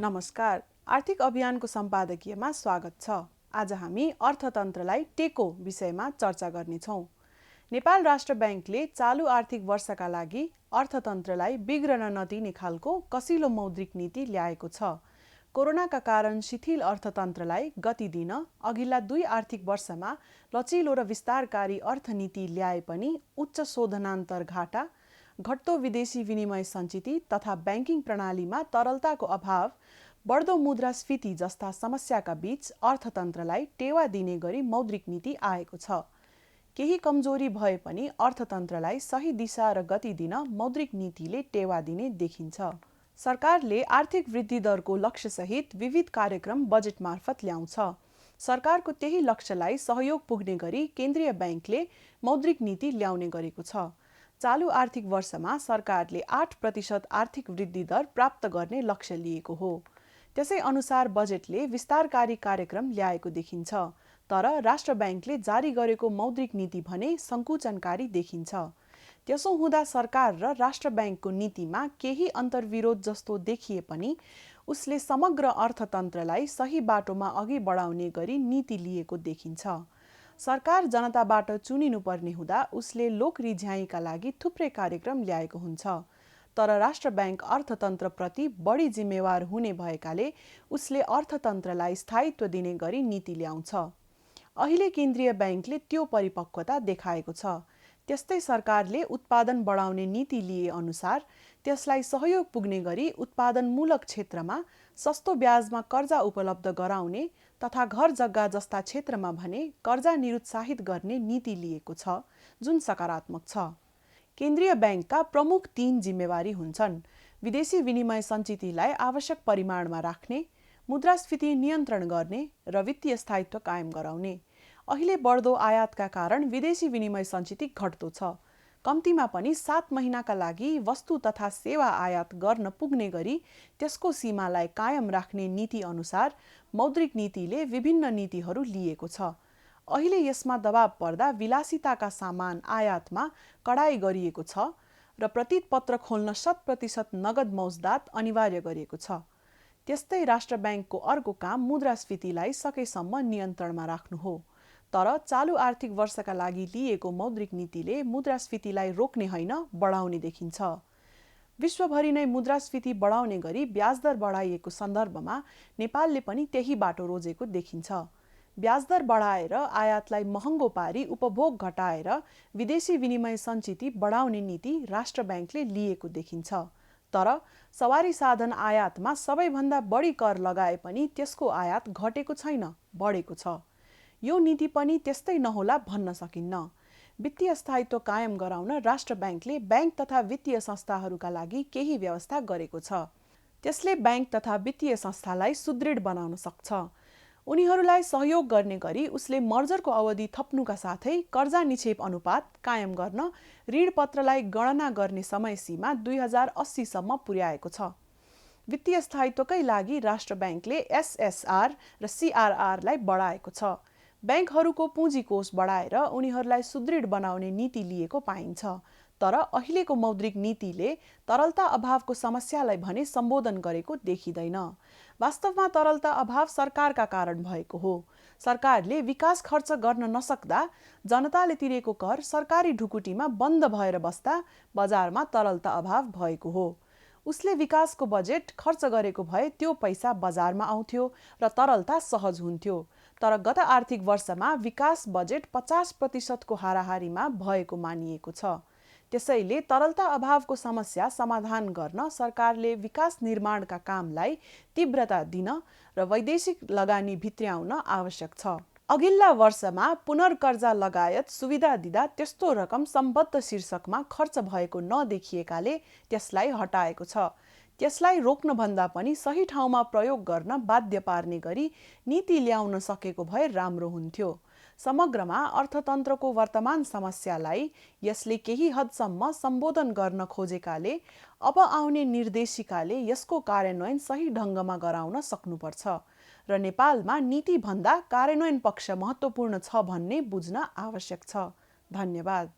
नमस्कार। आर्थिक अभियानको सम्पादकीयमा स्वागत छ। आज हामी अर्थतन्त्रलाई टेको विषयमा चर्चा गर्नेछौँ। नेपाल राष्ट्र ब्याङ्कले चालु आर्थिक वर्षका लागि अर्थतन्त्रलाई बिग्रन नदिने खालको कसिलो मौद्रिक नीति ल्याएको छ। कोरोनाका कारण शिथिल अर्थतन्त्रलाई गति दिन अघिल्ला 2 आर्थिक वर्षमा लचिलो र विस्तारकारी अर्थनीति ल्याए पनि उच्च शोधनान्तर घाटा, घट्दो विदेशी विनिमय सञ्चिति तथा ब्याङ्किङ प्रणालीमा तरलताको अभाव, बढ्दो मुद्रास्फीति जस्ता समस्याका बीच अर्थतन्त्रलाई टेवा दिने गरी मौद्रिक नीति आएको छ। केही कमजोरी भए पनि अर्थतन्त्रलाई सही दिशा र गति दिन मौद्रिक नीतिले टेवा दिने देखिन्छ। सरकारले आर्थिक वृद्धि दरको लक्ष्यसहित विविध कार्यक्रम बजेट मार्फत ल्याउँछ। सरकारको त्यही लक्ष्यलाई सहयोग पुग्ने गरी केन्द्रीय ब्याङ्कले मौद्रिक नीति ल्याउने गरेको छ। चालु आर्थिक वर्षमा सरकारले 8% आर्थिक वृद्धि दर प्राप्त गर्ने लक्ष्य लिएको हो। त्यसै अनुसार बजेटले विस्तारकारी कार्यक्रम ल्याएको देखिन्छ। तर राष्ट्र ब्याङ्कले जारी गरेको मौद्रिक नीति भने सङ्कुचनकारी देखिन्छ। त्यसो हुँदा सरकार र राष्ट्र ब्याङ्कको नीतिमा केही अन्तर्विरोध जस्तो देखिए पनि उसले समग्र अर्थतन्त्रलाई सही बाटोमा अघि बढाउने गरी नीति लिएको देखिन्छ। सरकार जनताबाट चुनिनुपर्ने हुँदा उसले लोक रिझ्याइका लागि थुप्रै कार्यक्रम ल्याएको हुन्छ। तर राष्ट्र ब्याङ्क अर्थतन्त्रप्रति बढी जिम्मेवार हुने भएकाले उसले अर्थतन्त्रलाई स्थायित्व दिने गरी नीति ल्याउँछ। अहिले केन्द्रीय ब्याङ्कले त्यो परिपक्वता देखाएको छ। त्यस्तै सरकारले उत्पादन बढाउने नीति लिए अनुसार त्यसलाई सहयोग पुग्ने गरी उत्पादनमूलक क्षेत्रमा सस्तो ब्याजमा कर्जा उपलब्ध गराउने तथा घर जग्गा जस्ता क्षेत्रमा भने कर्जा निरुत्साहित गर्ने नीति लिएको छ, जुन सकारात्मक छ। केन्द्रीय ब्याङ्कका प्रमुख 3 जिम्मेवारी हुन्छन्: विदेशी विनिमय सञ्चितिलाई आवश्यक परिमाणमा राख्ने, मुद्रास्फीति नियन्त्रण गर्ने र वित्तीय स्थायित्व कायम गराउने। अहिले बढ्दो आयातका कारण विदेशी विनिमय सञ्चिति घट्दो छ। कम्तीमा पनि 7 महिनाका लागि वस्तु तथा सेवा आयात गर्न पुग्ने गरी त्यसको सीमालाई कायम राख्ने नीति अनुसार मौद्रिक नीतिले विभिन्न नीतिहरू लिएको छ। अहिले यसमा दबाव पर्दा विलासिताका सामान आयातमा कडाई गरिएको छ र प्रतीत पत्र खोल्न 100% नगद मौजदात अनिवार्य गरिएको छ। त्यस्तै राष्ट्र ब्याङ्कको अर्को काम मुद्रास्फीतिलाई सकेसम्म नियन्त्रणमा राख्नु हो। तर चालु आर्थिक वर्षका लागि लिएको मौद्रिक नीतिले मुद्रास्फीतिलाई रोक्ने होइन, बढाउने देखिन्छ। विश्वभरि नै मुद्रास्फीति बढाउने गरी ब्याजदर बढाइएको सन्दर्भमा नेपालले पनि त्यही बाटो रोजेको देखिन्छ। ब्याजदर बढाएर आयातलाई महँगो पारी उपभोग घटाएर विदेशी विनिमय सञ्चिति बढाउने नीति राष्ट्र ब्याङ्कले लिएको देखिन्छ। तर सवारी साधन आयातमा सबैभन्दा बढी कर लगाए पनि त्यसको आयात घटेको छैन, बढेको छ। यो नीति पनि त्यस्तै नहोला भन्न सकिन्न। वित्तीय स्थायित्व कायम गराउन राष्ट्र ब्याङ्कले ब्याङ्क तथा वित्तीय संस्थाहरूका लागि केही व्यवस्था गरेको छ। त्यसले ब्याङ्क तथा वित्तीय संस्थालाई सुदृढ बनाउन सक्छ। उनीहरूलाई सहयोग गर्ने गरी उसले मर्जरको अवधि थप्नुका साथै कर्जा निक्षेप अनुपात कायम गर्न ऋणपत्रलाई गणना गर्ने समय सीमा 2080 सम्म पुर्याएको छ। वित्तीय स्थायित्वकै लागि राष्ट्र ब्याङ्कले SSR र CRR लाई बढाएको छ। ब्याङ्कहरूको पुँजी कोष बढाएर उनीहरूलाई सुदृढ बनाउने नीति लिएको पाइन्छ। तर अहिलेको मौद्रिक नीतिले तरलता अभावको समस्यालाई भने सम्बोधन गरेको देखिँदैन। वास्तवमा तरलता अभाव सरकारका कारण भएको हो। सरकारले विकास खर्च गर्न नसक्दा जनताले तिरेको कर सरकारी ढुकुटीमा बन्द भएर बस्दा बजारमा तरलता अभाव भएको हो। उसले विकासको बजेट खर्च गरेको भए त्यो पैसा बजारमा आउँथ्यो र तरलता सहज हुन्थ्यो। तर गत आर्थिक वर्षमा विकास बजेट 50% को हाराहारीमा भएको मानिएको छ। त्यसैले तरलता अभावको समस्या समाधान गर्न सरकारले विकास निर्माणका कामलाई तीव्रता दिन र वैदेशिक लगानी भित्र्याउन आवश्यक छ। अघिल्ला वर्षमा पुनर्कर्जा लगायत सुविधा दिँदा त्यस्तो रकम सम्बद्ध शीर्षकमा खर्च भएको नदेखिएकाले त्यसलाई हटाएको छ। त्यसलाई रोक्नभन्दा पनि सही ठाउँमा प्रयोग गर्न बाध्य पार्ने गरी नीति ल्याउन सकेको भए राम्रो हुन्थ्यो। समग्रमा अर्थतन्त्रको वर्तमान समस्यालाई यसले केही हदसम्म सम्बोधन गर्न खोजेकाले अब आउने निर्देशिकाले यसको कार्यान्वयन सही ढङ्गमा गराउन सक्नुपर्छ र नेपालमा नीति भन्दा कार्यान्वयन पक्ष महत्त्वपूर्ण छ भन्ने बुझ्न आवश्यक छ। धन्यवाद।